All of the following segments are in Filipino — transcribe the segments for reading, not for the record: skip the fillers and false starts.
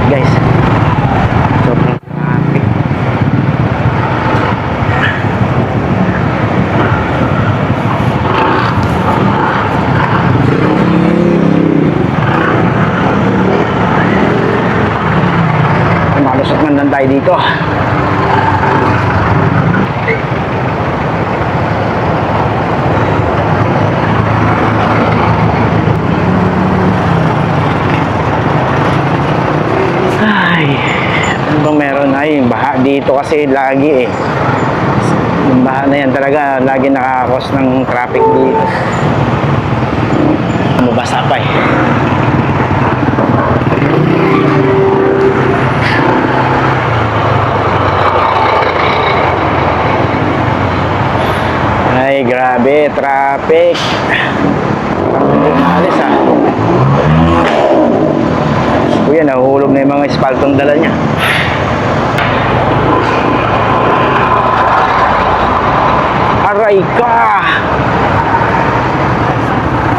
guys. Sobrang traffic. Malusot man lang tayo dito. Ay, ano bang meron? Ay, baha dito kasi lagi eh. Yung baha na yan talaga lagi nakakos ng traffic dito. Mabasa pa eh. Ay, grabe, traffic. Hindi maalis ah. Kuya, nahuhulog na yung mga espaltong dala niya. Aray ka!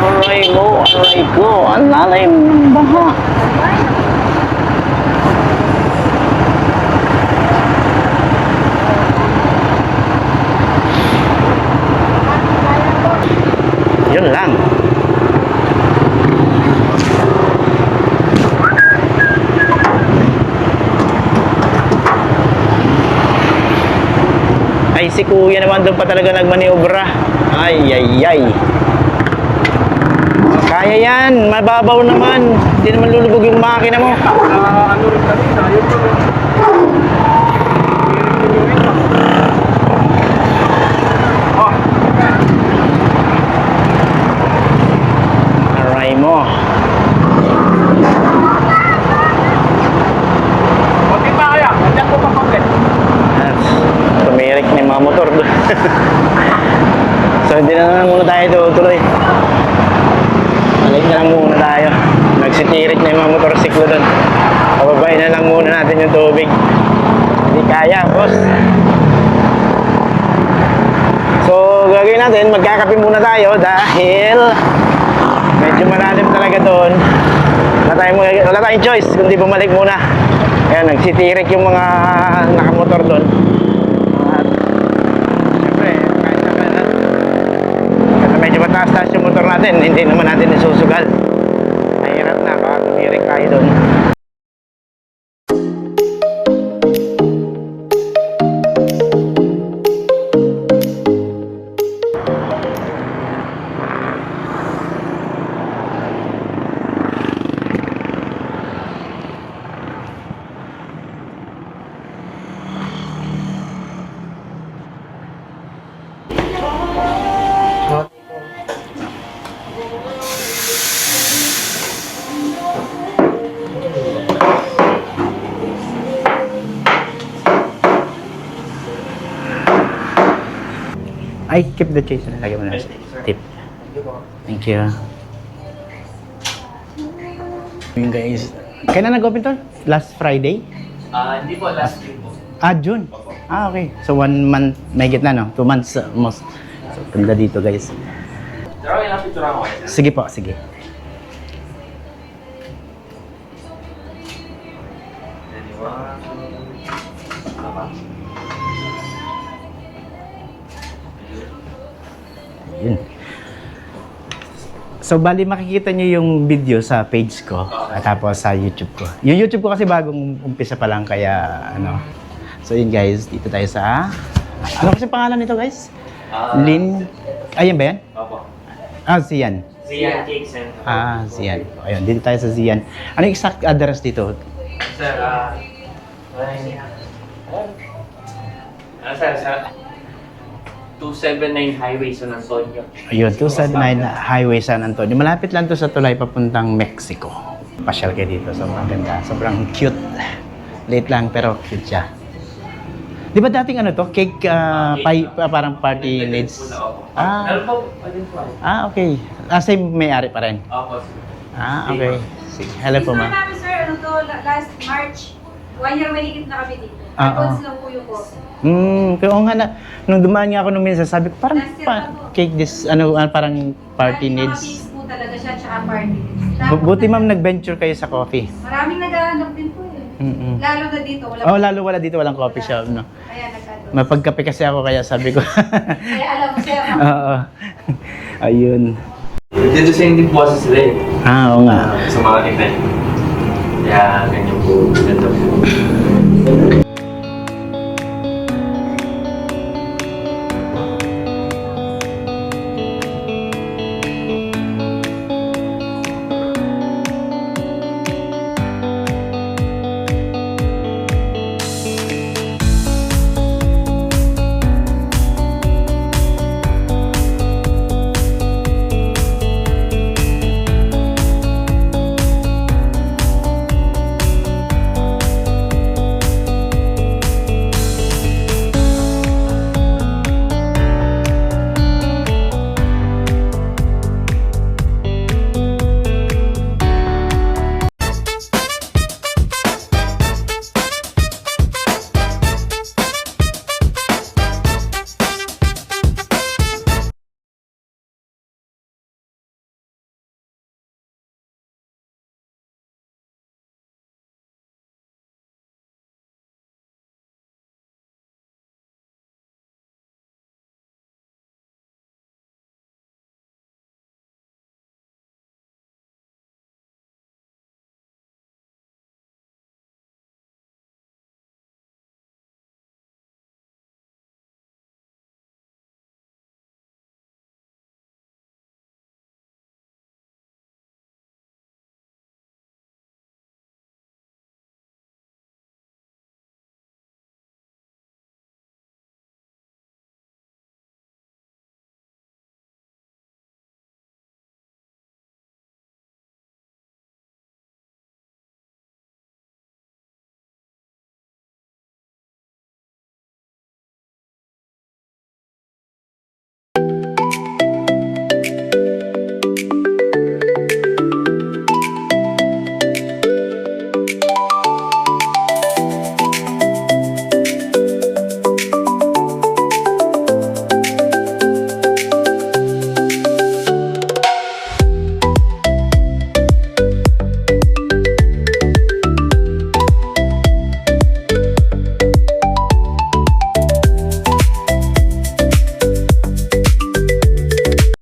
Aray mo, aray ko. Ang lalim ng baha. Yun lang. Ay, si kuya naman doon pa talaga nagmaniobra. Ay, ay, ay. Kaya yan. Mababaw naman. Hindi naman lulubog yung makina mo. Ano rin kami, tayo pa rin. Aray mo. Kunti pa kaya, nandiyan ko pa konti. Tumirik na yung mga motor doon. So hindi na lang muna tayo tuloy. Balik na lang muna tayo. Nagsitirik na yung mga motorsiklo doon. Pababayin na lang muna natin yung tubig. Hindi kaya, boss. So gagawin natin, magkakape muna tayo dahil medyo malalim talaga doon. Wala tayong choice kundi bumalik muna. Ayan, nagsitirik yung mga nakamotor doon. At syempre, kahit medyo mataas-taas yung motor natin, hindi naman natin isusugal. Mahirap na, baka tumirik tayo doon. Ay, keep the chase. Lagyan mo na tip. Thank you. Yun guys. Kailan nag-open to? Last Friday? Hindi po, last week po. June. Okay. So 1 month, may gitna no? 2 months almost. So ganda dito guys. Pero ilang picture ako kayo? Sige po, sige. Yun. So bali makikita niyo yung video sa page ko at tapos sa YouTube ko. Yung YouTube ko kasi bagong umpisa pa lang kaya ano. So yun guys, dito tayo sa ano kasi pangalan nito guys? Lin. Ayan ba yan? Opo. Zian. Zian Cake Center. Zian. Ayun, dito tayo sa Zian. Ano yung exact address dito? Sir, sir, 279 Highway San Antonio. Ayun, 279 Highway San Antonio. Malapit lang to sa tulay papuntang Mexico. Pasyal kayo dito. Sobrang ganda. Sobrang cute. Late lang pero cute siya. Di ba dating ano to? Cake, parang party needs. Okay. Same may-ari pa rin. Opo. Okay. Sige. Hello po, ma'am. namin, sir, ano to, last March, 1 year mahigit na kami dito. Ah, Advance lang po yung cost. Kaya nga na, nung dumaan nga ako nung minsan, sabi ko, parang Last year pa po. cake this, parang party Mga needs. cakes po talaga siya, tsaka party needs. Buti ma'am, nag-venture kayo sa coffee. Maraming naghahanap din po eh. Mm-mm. Lalo na dito, wala. Oh, lalo wala dito, walang coffee shop, no? Kaya nagkado. Mapagkape kasi ako, kaya sabi ko. Kaya alam mo siya. Oo. Ayun. Dito sa hindi po kasi sila eh. Oo nga. Sa mga event. Kaya ganyan po. Ganda po.